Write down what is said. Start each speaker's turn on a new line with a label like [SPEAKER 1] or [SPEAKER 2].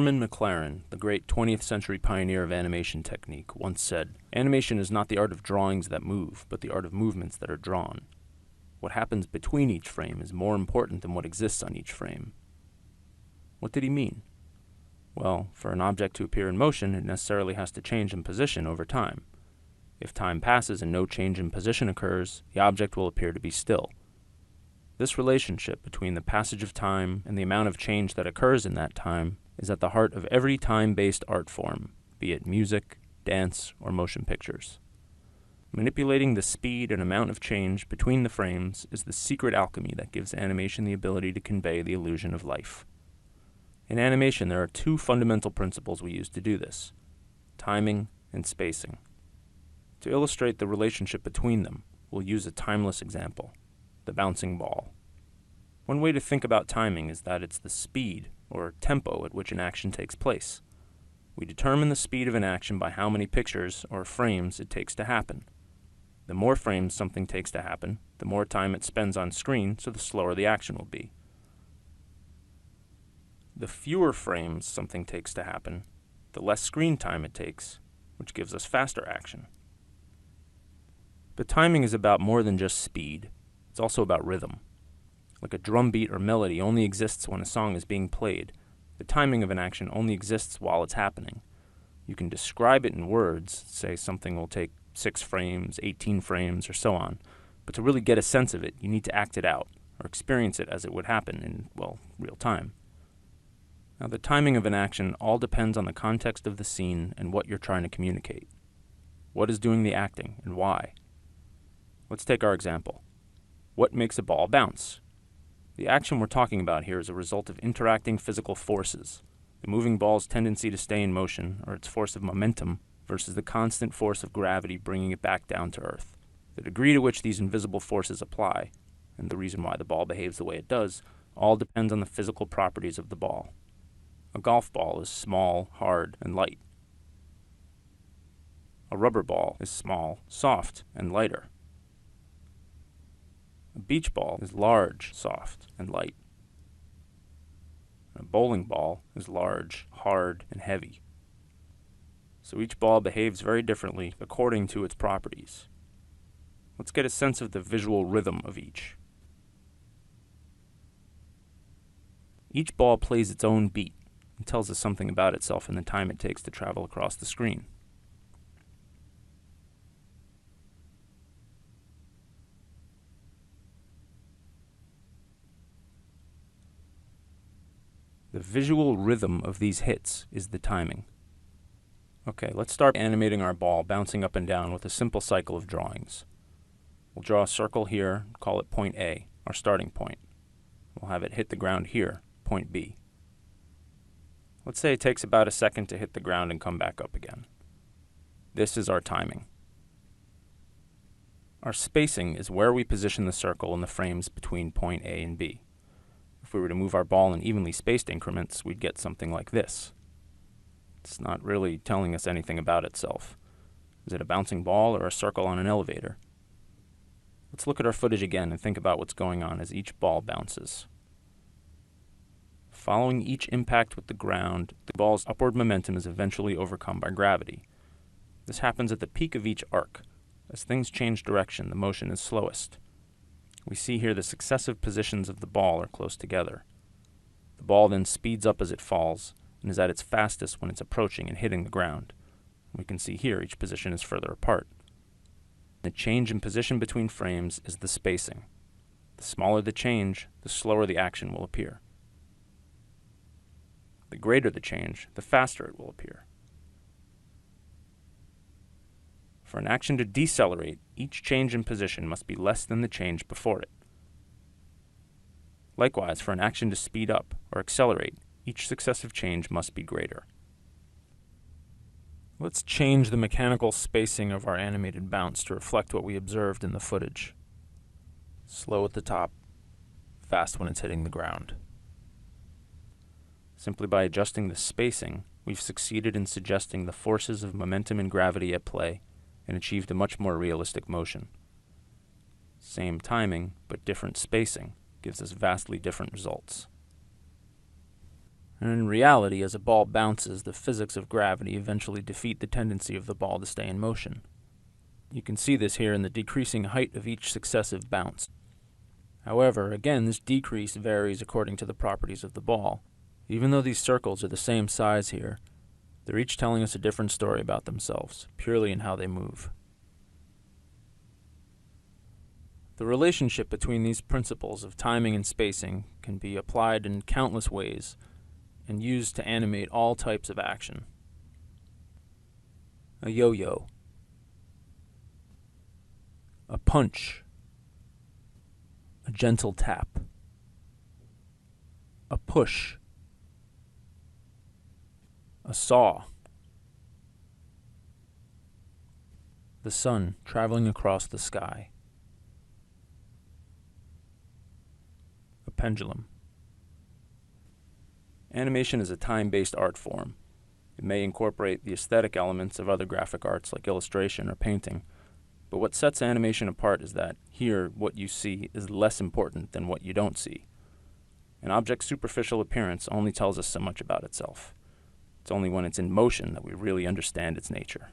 [SPEAKER 1] Norman McLaren, the great 20th century pioneer of animation technique, once said, "Animation is not the art of drawings that move, but the art of movements that are drawn. What happens between each frame is more important than what exists on each frame." What did he mean? Well, for an object to appear in motion, it necessarily has to change in position over time. If time passes and no change in position occurs, the object will appear to be still. This relationship between the passage of time and the amount of change that occurs in that time is at the heart of every time-based art form, be it music, dance, or motion pictures. Manipulating the speed and amount of change between the frames is the secret alchemy that gives animation the ability to convey the illusion of life. In animation, there are two fundamental principles we use to do this: timing and spacing. To illustrate the relationship between them, we'll use a timeless example: the bouncing ball. One way to think about timing is that it's the speed, or tempo, at which an action takes place. We determine the speed of an action by how many pictures, or frames, it takes to happen. The more frames something takes to happen, the more time it spends on screen, so the slower the action will be. The fewer frames something takes to happen, the less screen time it takes, which gives us faster action. But timing is about more than just speed. It's also about rhythm. Like a drum beat or melody only exists when a song is being played, the timing of an action only exists while it's happening. You can describe it in words, say something will take 6 frames, 18 frames, or so on, but to really get a sense of it, you need to act it out, or experience it as it would happen in, well, real time. Now, the timing of an action all depends on the context of the scene and what you're trying to communicate. What is doing the acting, and why? Let's take our example. What makes a ball bounce? The action we're talking about here is a result of interacting physical forces: the moving ball's tendency to stay in motion, or its force of momentum, versus the constant force of gravity bringing it back down to Earth. The degree to which these invisible forces apply, and the reason why the ball behaves the way it does, all depends on the physical properties of the ball. A golf ball is small, hard, and light. A rubber ball is small, soft, and lighter. A beach ball is large, soft, and light. A bowling ball is large, hard, and heavy. So each ball behaves very differently according to its properties. Let's get a sense of the visual rhythm of each. Each ball plays its own beat and tells us something about itself in the time it takes to travel across the screen. The visual rhythm of these hits is the timing. Okay, let's start animating our ball bouncing up and down with a simple cycle of drawings. We'll draw a circle here, call it point A, our starting point. We'll have it hit the ground here, point B. Let's say it takes about a second to hit the ground and come back up again. This is our timing. Our spacing is where we position the circle in the frames between point A and B. If we were to move our ball in evenly spaced increments, we'd get something like this. It's not really telling us anything about itself. Is it a bouncing ball or a circle on an elevator? Let's look at our footage again and think about what's going on as each ball bounces. Following each impact with the ground, the ball's upward momentum is eventually overcome by gravity. This happens at the peak of each arc. As things change direction, the motion is slowest. We see here the successive positions of the ball are close together. The ball then speeds up as it falls, and is at its fastest when it's approaching and hitting the ground. We can see here each position is further apart. The change in position between frames is the spacing. The smaller the change, the slower the action will appear. The greater the change, the faster it will appear. For an action to decelerate, each change in position must be less than the change before it. Likewise, for an action to speed up or accelerate, each successive change must be greater. Let's change the mechanical spacing of our animated bounce to reflect what we observed in the footage. Slow at the top, fast when it's hitting the ground. Simply by adjusting the spacing, we've succeeded in suggesting the forces of momentum and gravity at play and achieved a much more realistic motion. Same timing, but different spacing gives us vastly different results. And in reality, as a ball bounces, the physics of gravity eventually defeat the tendency of the ball to stay in motion. You can see this here in the decreasing height of each successive bounce. However, again, this decrease varies according to the properties of the ball. Even though these circles are the same size here, they're each telling us a different story about themselves, purely in how they move. The relationship between these principles of timing and spacing can be applied in countless ways and used to animate all types of action. A yo-yo, a punch, a gentle tap, a push, a saw, the sun traveling across the sky, a pendulum. Animation is a time-based art form. It may incorporate the aesthetic elements of other graphic arts like illustration or painting, but what sets animation apart is that here what you see is less important than what you don't see. An object's superficial appearance only tells us so much about itself. It's only when it's in motion that we really understand its nature.